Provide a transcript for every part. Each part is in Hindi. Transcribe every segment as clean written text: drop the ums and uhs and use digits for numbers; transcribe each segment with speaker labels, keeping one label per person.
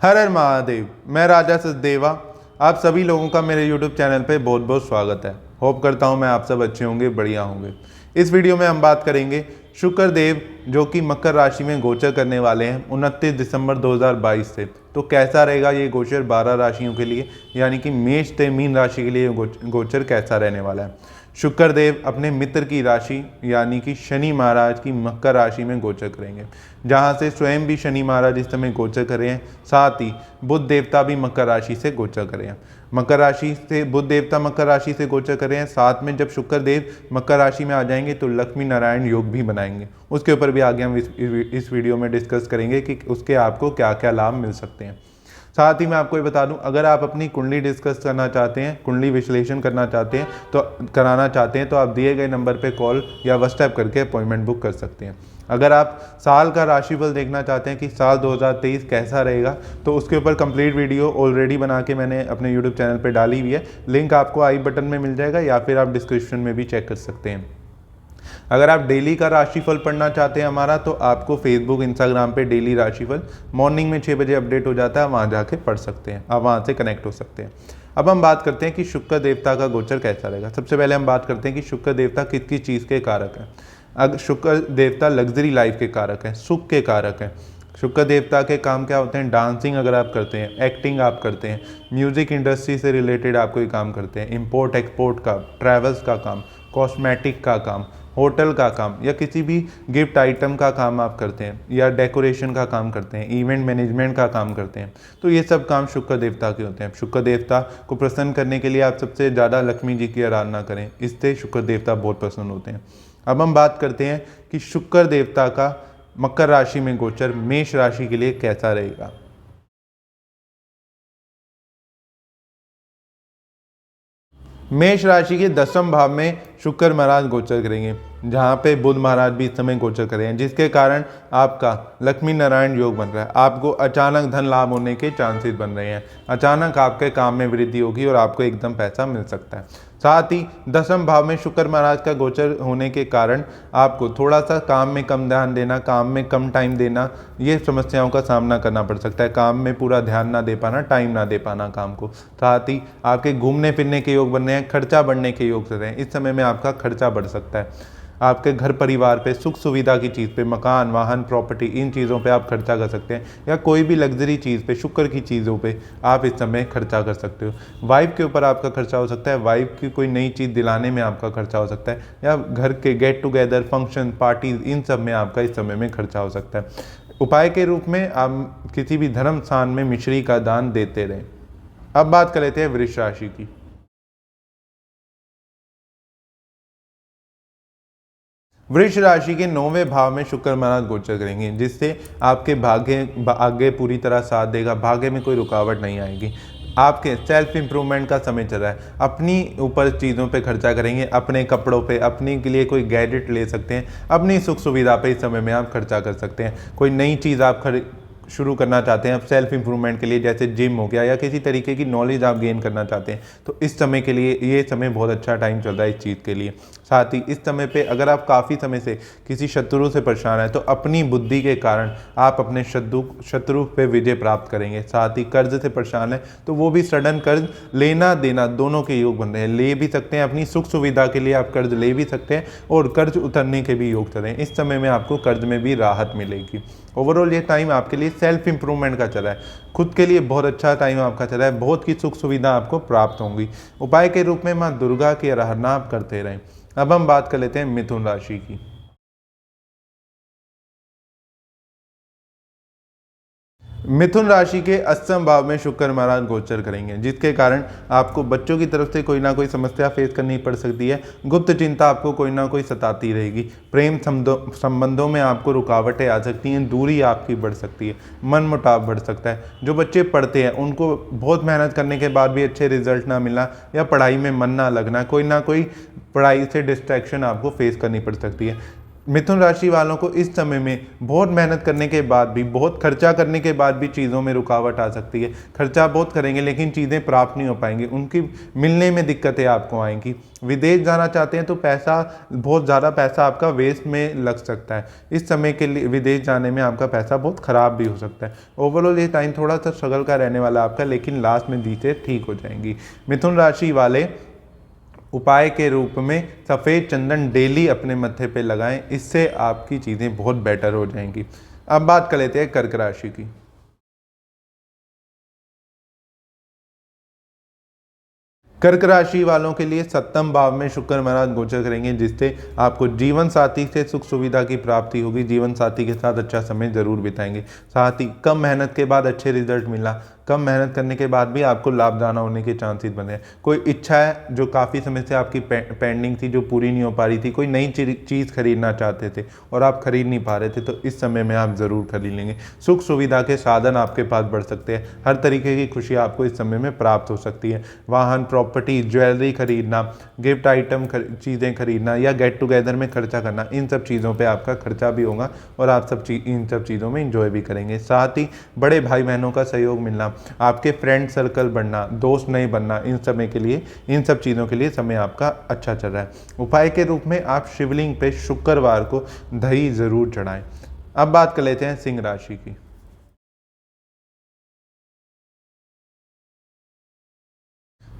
Speaker 1: हर हर महादेव। मैं राजा सचदेवा। आप सभी लोगों का मेरे YouTube चैनल पे बहुत बहुत स्वागत है। होप करता हूँ मैं आप सब अच्छे होंगे, बढ़िया होंगे। इस वीडियो में हम बात करेंगे शुक्र देव जो कि मकर राशि में गोचर करने वाले हैं 29 दिसंबर 2022 से। तो कैसा रहेगा ये गोचर 12 राशियों के लिए, यानी कि मेष से मीन राशि के लिए गोचर कैसा रहने वाला है। शुक्र देव अपने मित्र की राशि यानी कि शनि महाराज की मकर राशि में गोचर करेंगे, जहां से स्वयं भी शनि महाराज इस समय गोचर कर रहे हैं। साथ ही बुध देवता भी मकर राशि से गोचर कर रहे हैं। मकर राशि से बुध देवता मकर राशि से गोचर कर रहे हैं। साथ में जब शुक्र देव मकर राशि में आ जाएंगे तो लक्ष्मी नारायण योग भी बनाएंगे। उसके ऊपर भी आगे हम इस वीडियो में डिस्कस करेंगे कि उसके आपको क्या क्या लाभ मिल सकते हैं। साथ ही मैं आपको ये बता दूं, अगर आप अपनी कुंडली डिस्कस करना चाहते हैं, कुंडली विश्लेषण करना चाहते हैं तो कराना चाहते हैं तो आप दिए गए नंबर पे कॉल या व्हाट्सएप करके अपॉइंटमेंट बुक कर सकते हैं। अगर आप साल का राशिफल देखना चाहते हैं कि साल 2023 कैसा रहेगा तो उसके ऊपर कंप्लीट वीडियो ऑलरेडी बना के मैंने अपने यूट्यूब चैनल पर डाली हुई है। लिंक आपको आई बटन में मिल जाएगा या फिर आप डिस्क्रिप्शन में भी चेक कर सकते हैं। अगर आप डेली का राशिफल पढ़ना चाहते हैं हमारा, तो आपको फेसबुक इंस्टाग्राम पे डेली राशिफल मॉर्निंग में 6 बजे अपडेट हो जाता है, वहाँ जाके पढ़ सकते हैं, आप वहाँ से कनेक्ट हो सकते हैं। अब हम बात करते हैं कि शुक्र देवता का गोचर कैसा रहेगा। सबसे पहले हम बात करते हैं कि शुक्र देवता किस किस चीज़ के कारक हैं। अगर शुक्र देवता लग्जरी लाइफ के कारक हैं, सुख के कारक हैं। शुक्र देवता के काम क्या होते हैं? डांसिंग अगर आप करते हैं, एक्टिंग आप करते हैं, म्यूजिक इंडस्ट्री से रिलेटेड आप कोई काम करते हैं, इंपोर्ट एक्सपोर्ट का, ट्रैवल्स का काम, कॉस्मेटिक का काम, होटल का काम या किसी भी गिफ्ट आइटम का काम आप करते हैं या डेकोरेशन का काम करते हैं, इवेंट मैनेजमेंट का काम करते हैं, तो ये सब काम शुक्र देवता के होते हैं। शुक्र देवता को प्रसन्न करने के लिए आप सबसे ज़्यादा लक्ष्मी जी की आराधना करें, इससे शुक्र देवता बहुत प्रसन्न होते हैं। अब हम बात करते हैं कि शुक्र देवता का मकर राशि में गोचर मेष राशि के लिए कैसा रहेगा। मेष राशि के 10वें भाव में शुक्र महाराज गोचर करेंगे, जहाँ पे बुध महाराज भी इस समय गोचर कर रहे हैं, जिसके कारण आपका लक्ष्मी नारायण योग बन रहा है। आपको अचानक धन लाभ होने के चांसेस बन रहे हैं। अचानक आपके काम में वृद्धि होगी और आपको एकदम पैसा मिल सकता है। साथ ही 10वें भाव में शुक्र महाराज का गोचर होने के कारण आपको थोड़ा सा काम में कम ध्यान देना, काम में कम टाइम देना, ये समस्याओं का सामना करना पड़ सकता है। काम में पूरा ध्यान ना दे पाना, टाइम ना दे पाना काम को। साथ ही आपके घूमने फिरने के योग बन रहे हैं, खर्चा बढ़ने के योग चल रहे हैं। इस समय में आपका खर्चा बढ़ सकता है। आपके घर परिवार पे, सुख सुविधा की चीज़ पे, मकान, वाहन, प्रॉपर्टी, इन चीज़ों पे आप खर्चा कर सकते हैं, या कोई भी लग्जरी चीज़ पे, शुक्र की चीज़ों पे आप इस समय खर्चा कर सकते हो। वाइफ के ऊपर आपका खर्चा हो सकता है, वाइफ की कोई नई चीज़ दिलाने में आपका खर्चा हो सकता है, या घर के गेट टुगेदर, फंक्शन, पार्टीज, इन सब में आपका इस समय में खर्चा हो सकता है। उपाय के रूप में आप किसी भी धर्म स्थान में मिश्री का दान देते रहें। अब बात कर लेते हैं वृष राशि की। वृष राशि के 9वें भाव में शुक्र महाराज गोचर करेंगे, जिससे आपके भाग्य पूरी तरह साथ देगा। भाग्य में कोई रुकावट नहीं आएगी। आपके सेल्फ इंप्रूवमेंट का समय चल रहा है। अपनी ऊपर चीज़ों पे खर्चा करेंगे, अपने कपड़ों पे, अपने के लिए कोई गैजेट ले सकते हैं, अपनी सुख सुविधा पे इस समय में आप खर्चा कर सकते हैं। कोई नई चीज़ आप शुरू करना चाहते हैं सेल्फ इंप्रूवमेंट के लिए, जैसे जिम हो गया, या किसी तरीके की नॉलेज आप गेन करना चाहते हैं, तो इस समय के लिए ये समय बहुत अच्छा टाइम चल रहा है इस चीज़ के लिए। साथ ही इस समय पे अगर आप काफ़ी समय से किसी शत्रु से परेशान है तो अपनी बुद्धि के कारण आप अपने शत्रु पे विजय प्राप्त करेंगे। साथ ही कर्ज से परेशान है तो वो भी सडन कर्ज लेना देना दोनों के योग बन रहे हैं। ले भी सकते हैं, अपनी सुख सुविधा के लिए आप कर्ज ले भी सकते हैं, और कर्ज उतरने के भी योग चल रहे हैं। इस समय में आपको कर्ज में भी राहत मिलेगी। ओवरऑल ये टाइम आपके लिए सेल्फ इंप्रूवमेंट का चला है, खुद के लिए बहुत अच्छा टाइम आपका चला है। बहुत की सुख सुविधा आपको प्राप्त होंगी। उपाय के रूप में माँ दुर्गा की आराधना आप करते रहें। अब हम बात कर लेते हैं मिथुन राशि की। मिथुन राशि के 8वें भाव में शुक्र महाराज गोचर करेंगे, जिसके कारण आपको बच्चों की तरफ से कोई ना कोई समस्या फेस करनी पड़ सकती है। गुप्त चिंता आपको कोई ना कोई सताती रहेगी। प्रेम संबंधों में आपको रुकावटें आ सकती हैं, दूरी आपकी बढ़ सकती है, मन मुटाव बढ़ सकता है। जो बच्चे पढ़ते हैं उनको बहुत मेहनत करने के बाद भी अच्छे रिजल्ट ना मिलना, या पढ़ाई में मन ना लगना, कोई ना कोई पढ़ाई से डिस्ट्रैक्शन आपको फेस करनी पड़ सकती है। मिथुन राशि वालों को इस समय में बहुत मेहनत करने के बाद भी, बहुत खर्चा करने के बाद भी चीज़ों में रुकावट आ सकती है। खर्चा बहुत करेंगे लेकिन चीज़ें प्राप्त नहीं हो पाएंगी, उनकी मिलने में दिक्कतें आपको आएंगी। विदेश जाना चाहते हैं तो पैसा, बहुत ज़्यादा पैसा आपका वेस्ट में लग सकता है। इस समय के लिए विदेश जाने में आपका पैसा बहुत ख़राब भी हो सकता है। ओवरऑल ये टाइम थोड़ा सा स्ट्रगल का रहने वाला आपका, लेकिन लास्ट में चीज़ें ठीक हो जाएंगी। मिथुन राशि वाले उपाय के रूप में सफ़ेद चंदन डेली अपने मत्थे पे लगाएं, इससे आपकी चीज़ें बहुत बेटर हो जाएंगी। अब बात कर लेते हैं कर्क राशि की। कर्क राशि वालों के लिए सप्तम भाव में शुक्र महाराज गोचर करेंगे, जिससे आपको जीवन साथी से सुख सुविधा की प्राप्ति होगी। जीवन साथी के साथ अच्छा समय जरूर बिताएंगे। साथ ही कम मेहनत के बाद अच्छे रिजल्ट मिला, कम मेहनत करने के बाद भी आपको लाभदायक होने के चांसेस बने हैं। कोई इच्छा है जो काफ़ी समय से आपकी पेंडिंग थी, जो पूरी नहीं हो पा रही थी, कोई नई चीज़ खरीदना चाहते थे और आप खरीद नहीं पा रहे थे, तो इस समय में आप ज़रूर खरीद लेंगे। सुख सुविधा के साधन आपके पास बढ़ सकते हैं। हर तरीके की खुशी आपको इस समय में प्राप्त हो सकती है। वाहन, प्रॉपर्टी, ज्वेलरी खरीदना, गिफ्ट आइटम चीज़ें खरीदना या गेट टुगेदर में खर्चा करना, इन सब चीज़ों पर आपका खर्चा भी होगा और आप इन सब चीज़ों में इंजॉय भी करेंगे। साथ ही बड़े भाई बहनों का सहयोग मिलना, आपके फ्रेंड सर्कल बढ़ना, दोस्त नहीं बनना, इन समय के लिए, इन सब चीज़ों के लिए समय आपका अच्छा चल रहा है। उपाय के रूप में आप शिवलिंग पे शुक्रवार को दही जरूर चढ़ाएं। अब बात कर लेते हैं सिंह राशि की।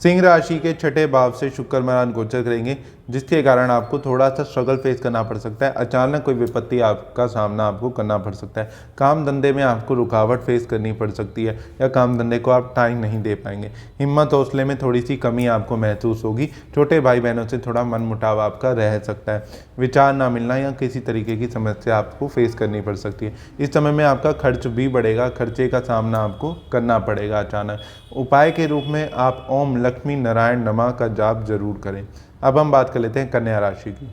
Speaker 1: सिंह राशि के छठे भाव से शुक्र महाराज गोचर करेंगे, जिसके कारण आपको थोड़ा सा स्ट्रगल फेस करना पड़ सकता है। अचानक कोई विपत्ति आपका सामना आपको करना पड़ सकता है। काम धंधे में आपको रुकावट फेस करनी पड़ सकती है या काम धंधे को आप टाइम नहीं दे पाएंगे। हिम्मत हौसले में थोड़ी सी कमी आपको महसूस होगी। छोटे भाई बहनों से थोड़ा मन मुटाव आपका रह सकता है। विचार ना मिलना या किसी तरीके की समस्या आपको फेस करनी पड़ सकती है। इस समय में आपका खर्च भी बढ़ेगा, खर्चे का सामना आपको करना पड़ेगा अचानक। उपाय के रूप में आप ओम लक्ष्मी नारायण नमः का जाप जरूर करें। अब हम बात कर लेते हैं कन्या राशि की।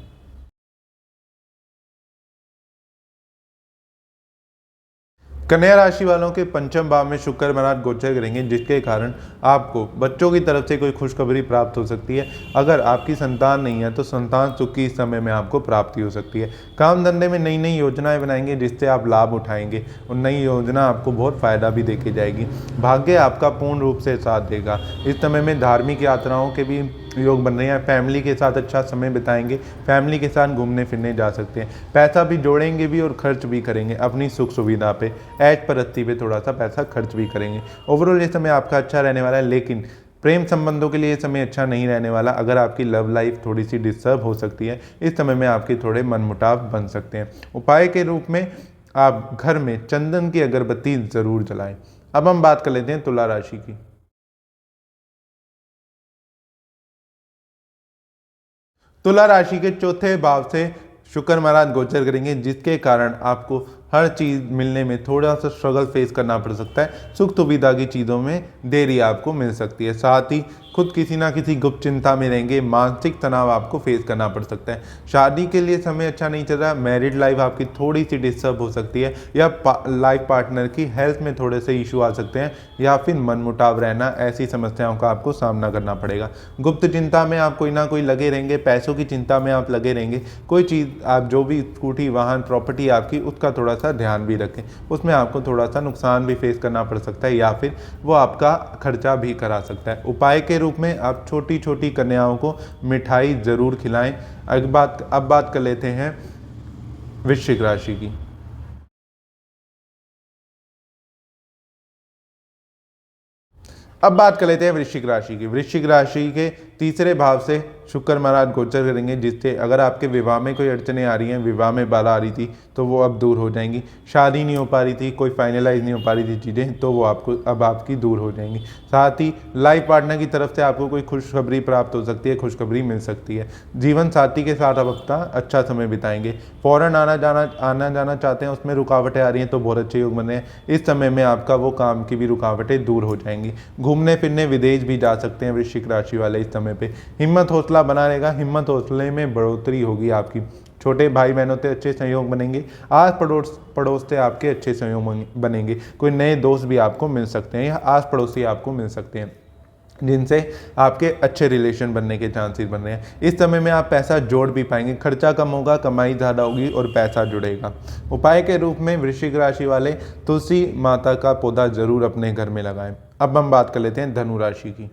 Speaker 1: कन्या राशि वालों के पंचम भाव में शुक्र महाराज गोचर करेंगे, जिसके कारण आपको बच्चों की तरफ से कोई खुशखबरी प्राप्त हो सकती है। अगर आपकी संतान नहीं है तो संतान सुख की इस समय में आपको प्राप्ति हो सकती है। काम धंधे में नई नई योजनाएं बनाएंगे, जिससे आप लाभ उठाएंगे और नई योजना आपको बहुत फायदा भी देके जाएगी। भाग्य आपका पूर्ण रूप से साथ देगा। इस समय में धार्मिक यात्राओं के भी योग बन रहे हैं। फैमिली के साथ अच्छा समय बिताएंगे, फैमिली के साथ घूमने फिरने जा सकते हैं। पैसा भी जोड़ेंगे भी और खर्च भी करेंगे अपनी सुख सुविधा पे, ऐश परस्ती पे थोड़ा सा पैसा खर्च भी करेंगे। ओवरऑल ये समय आपका अच्छा रहने वाला है, लेकिन प्रेम संबंधों के लिए ये समय अच्छा नहीं रहने वाला। अगर आपकी लव लाइफ थोड़ी सी डिस्टर्ब हो सकती है, इस समय में आपके थोड़े मनमुटाव बन सकते हैं। उपाय के रूप में आप घर में चंदन की अगरबत्ती जरूर जलाएं। अब हम बात कर लेते हैं तुला राशि की। तुला राशि के चौथे भाव से शुक्र महाराज गोचर करेंगे, जिसके कारण आपको हर चीज़ मिलने में थोड़ा सा स्ट्रगल फेस करना पड़ सकता है। सुख सुविधा की चीज़ों में देरी आपको मिल सकती है। साथ ही खुद किसी ना किसी गुप्त चिंता में रहेंगे, मानसिक तनाव आपको फेस करना पड़ सकता है। शादी के लिए समय अच्छा नहीं चल रहा, मैरिड लाइफ आपकी थोड़ी सी डिस्टर्ब हो सकती है या लाइफ पार्टनर की हेल्थ में थोड़े से इशू आ सकते हैं या फिर मनमुटाव रहना, ऐसी समस्याओं का आपको सामना करना पड़ेगा। गुप्त चिंता में आप कोई ना कोई लगे रहेंगे, पैसों की चिंता में आप लगे रहेंगे। कोई चीज़ आप जो भी स्कूटी, वाहन, प्रॉपर्टी आपकी, उसका थोड़ा सा ध्यान भी रखें। उसमें आपको थोड़ा सा नुकसान भी फेस करना पड़ सकता है या फिर वो आपका खर्चा भी करा सकता है। उपाय के रूप में आप छोटी छोटी कन्याओं को मिठाई जरूर खिलाएं। अब बात कर लेते हैं वृश्चिक राशि की। अब बात कर लेते हैं वृश्चिक राशि की। वृश्चिक राशि के तीसरे भाव से शुक्र महाराज गोचर करेंगे, जिससे अगर आपके विवाह में कोई अड़चने आ रही हैं, विवाह में बाधा आ रही थी तो वो अब दूर हो जाएंगी। शादी नहीं हो पा रही थी, कोई फाइनलाइज नहीं हो पा रही थी चीज़ें, तो वो आपको अब आपकी दूर हो जाएंगी। साथ ही लाइफ पार्टनर की तरफ से आपको कोई खुशखबरी प्राप्त हो सकती है, खुशखबरी मिल सकती है। जीवन साथी के साथ आप अपना अच्छा समय बिताएंगे। फौरन आना जाना चाहते हैं, उसमें रुकावटें आ रही हैं तो बहुत अच्छे योग बने हैं। इस समय में आपका वो काम की भी रुकावटें दूर हो जाएंगी। घूमने फिरने विदेश भी जा सकते हैं वृश्चिक राशि वाले इस समय पे। हिम्मत हौसला बना रहेगा, हिम्मत हौसले में बढ़ोतरी होगी आपकी। छोटे भाई बहनों से अच्छे संयोग बनेंगे, आस पड़ोस से आपके अच्छे संयोग बनेंगे। कोई नए दोस्त भी आपको मिल सकते हैं या आस पड़ोसी आपको मिल सकते हैं। जिनसे आपके अच्छे रिलेशन बनने के चांसेस बन रहे हैं। इस समय में आप पैसा जोड़ भी पाएंगे, खर्चा कम होगा, कमाई ज़्यादा होगी और पैसा जुड़ेगा। उपाय के रूप में वृश्चिक राशि वाले तुलसी माता का पौधा जरूर अपने घर में लगाएं। अब हम बात कर लेते हैं धनु राशि की।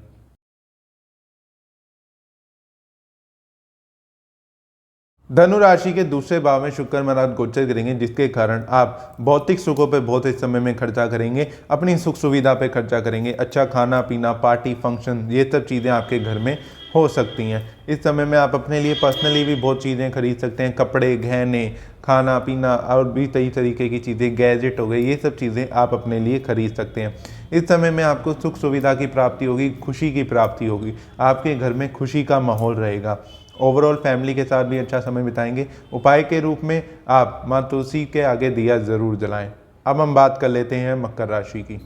Speaker 1: धनु राशि के दूसरे भाव में शुक्र महाराज गोचर करेंगे, जिसके कारण आप भौतिक सुखों पे बहुत इस समय में खर्चा करेंगे, अपनी सुख सुविधा पे खर्चा करेंगे। अच्छा खाना पीना, पार्टी फंक्शन, ये सब चीज़ें आपके घर में हो सकती हैं। इस समय में आप अपने लिए पर्सनली भी बहुत चीज़ें खरीद सकते हैं, कपड़े, गहने, खाना पीना और भी कई तरीके की चीज़ें, गैजेट हो गए, ये सब चीज़ें आप अपने लिए खरीद सकते हैं। इस समय में आपको सुख सुविधा की प्राप्ति होगी, खुशी की प्राप्ति होगी, आपके घर में खुशी का माहौल रहेगा। ओवरऑल फैमिली के साथ भी अच्छा समय बिताएंगे। उपाय के रूप में आप माँ तुलसी के आगे दिया जरूर जलाएं। अब हम बात कर लेते हैं मकर राशि की।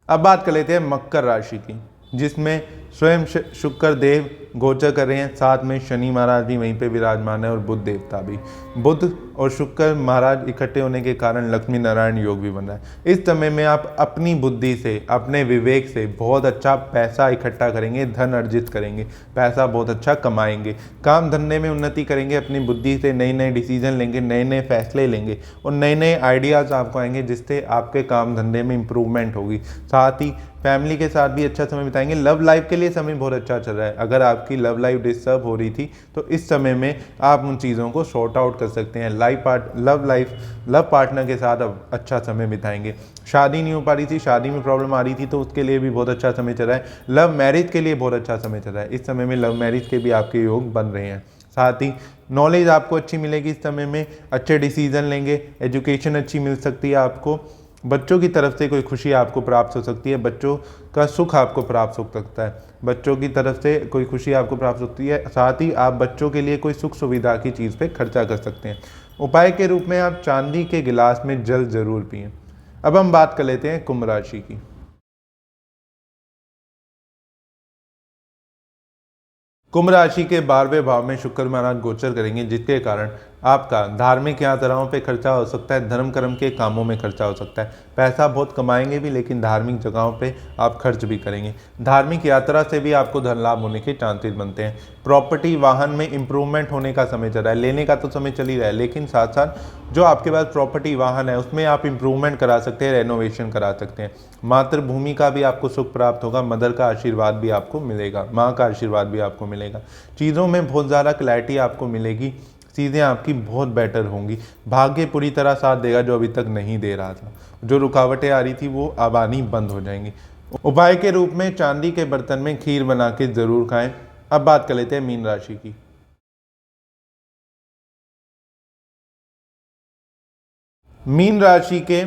Speaker 1: अब बात कर लेते हैं मकर राशि की, जिसमें स्वयं शुक्र देव गोचर कर रहे हैं, साथ में शनि महाराज भी वहीं पे विराजमान है और बुध देवता भी। बुध और शुक्र महाराज इकट्ठे होने के कारण लक्ष्मी नारायण योग भी बन रहा है। इस समय में आप अपनी बुद्धि से, अपने विवेक से बहुत अच्छा पैसा इकट्ठा करेंगे, धन अर्जित करेंगे, पैसा बहुत अच्छा कमाएंगे, काम धंधे में उन्नति करेंगे, अपनी बुद्धि से नए नए डिसीजन लेंगे, नए नए फैसले लेंगे और नए नए आइडियाज़ आपको आएंगे, जिससे आपके काम धंधे में इम्प्रूवमेंट होगी। साथ ही फैमिली के साथ भी अच्छा समय बिताएंगे। लव लाइफ के लिए समय बहुत अच्छा चल रहा है। अगर आपकी लव लाइफ डिस्टर्ब हो रही थी तो इस समय में आप उन चीज़ों को सॉर्ट आउट कर सकते हैं। लव पार्टनर के साथ अब अच्छा समय बिताएंगे। शादी नहीं हो पा रही थी, शादी में प्रॉब्लम आ रही थी, तो उसके लिए भी बहुत अच्छा समय चल रहा है। लव मैरिज के लिए बहुत अच्छा समय चल रहा है। इस समय में लव मैरिज के भी आपके योग बन रहे हैं। साथ ही नॉलेज आपको अच्छी मिलेगी, इस समय में अच्छे डिसीजन लेंगे, एजुकेशन अच्छी मिल सकती है आपको, बच्चों की तरफ से कोई खुशी आपको प्राप्त हो सकती है, बच्चों का सुख आपको प्राप्त हो सकता है, बच्चों की तरफ से कोई खुशी आपको प्राप्त होती है। साथ ही आप बच्चों के लिए कोई सुख सुविधा की चीज़ पे खर्चा कर सकते हैं। उपाय के रूप में आप चांदी के गिलास में जल जरूर पिएं। अब हम बात कर लेते हैं कुंभ राशि की। कुंभ राशि के 12वें भाव में शुक्र महाराज गोचर करेंगे, जिसके कारण आपका धार्मिक यात्राओं पे खर्चा हो सकता है, धर्म कर्म के कामों में खर्चा हो सकता है। पैसा बहुत कमाएंगे भी, लेकिन धार्मिक जगहों पे आप खर्च भी करेंगे। धार्मिक यात्रा से भी आपको धन लाभ होने के चांसेस बनते हैं। प्रॉपर्टी वाहन में इंप्रूवमेंट होने का समय चल रहा है। लेने का तो समय चल ही रहा है, लेकिन साथ साथ जो आपके पास प्रॉपर्टी वाहन है उसमें आप इंप्रूवमेंट करा सकते हैं, रेनोवेशन करा सकते हैं। मातृभूमि का भी आपको सुख प्राप्त होगा, मदर का आशीर्वाद भी आपको मिलेगा, माँ का आशीर्वाद भी आपको मिलेगा। चीज़ों में बहुत ज़्यादा क्लैरिटी आपको मिलेगी, चीज़ें आपकी बहुत बेटर होंगी। भाग्य पूरी तरह साथ देगा, जो अभी तक नहीं दे रहा था। जो रुकावटें आ रही थी वो अब आनी बंद हो जाएंगी। उपाय के रूप में चांदी के बर्तन में खीर बना के जरूर खाएं। अब बात कर लेते हैं मीन राशि की। मीन राशि के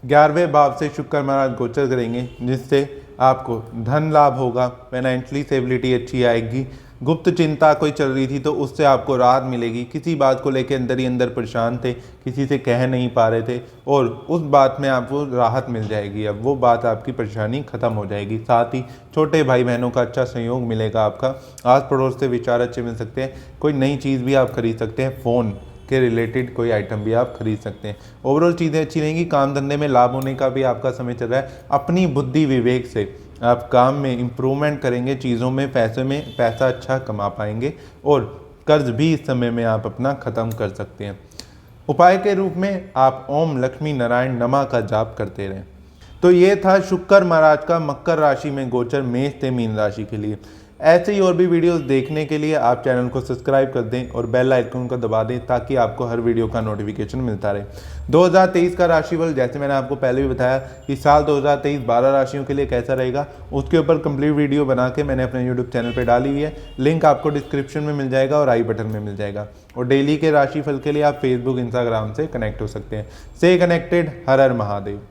Speaker 1: 11वें भाव से शुक्र महाराज गोचर करेंगे, जिससे आपको धन लाभ होगा, फाइनेंशियली स्टेबिलिटी अच्छी आएगी। गुप्त चिंता कोई चल रही थी तो उससे आपको राहत मिलेगी। किसी बात को लेकर अंदर ही अंदर परेशान थे, किसी से कह नहीं पा रहे थे, और उस बात में आपको राहत मिल जाएगी। अब वो बात, आपकी परेशानी खत्म हो जाएगी। साथ ही छोटे भाई बहनों का अच्छा सहयोग मिलेगा। आपका आस पड़ोस से विचार अच्छे मिल सकते हैं। कोई नई चीज़ भी आप खरीद सकते हैं, फ़ोन के रिलेटेड कोई आइटम भी आप खरीद सकते हैं। ओवरऑल चीज़ें अच्छी रहेंगी। काम धंधे में लाभ होने का भी आपका समय चल रहा है। अपनी बुद्धि विवेक से आप काम में इम्प्रूवमेंट करेंगे, चीज़ों में पैसा अच्छा कमा पाएंगे, और कर्ज भी इस समय में आप अपना ख़त्म कर सकते हैं। उपाय के रूप में आप ओम लक्ष्मी नारायण नमा का जाप करते रहें। तो ये था शुक्र महाराज का मकर राशि में गोचर मेष से मीन राशि के लिए। ऐसे ही और भी वीडियोस देखने के लिए आप चैनल को सब्सक्राइब कर दें और बेल आइकन को दबा दें, ताकि आपको हर वीडियो का नोटिफिकेशन मिलता रहे। 2023 का राशिफल, जैसे मैंने आपको पहले भी बताया कि साल 2023 12 राशियों के लिए कैसा रहेगा, उसके ऊपर कंप्लीट वीडियो बना के मैंने अपने यूट्यूब चैनल पर डाली हुई है। लिंक आपको डिस्क्रिप्शन में मिल जाएगा और आई बटन में मिल जाएगा। और डेली के राशिफल के लिए आप फेसबुक इंस्टाग्राम से कनेक्ट हो सकते हैं। से कनेक्टेड। हर हर महादेव।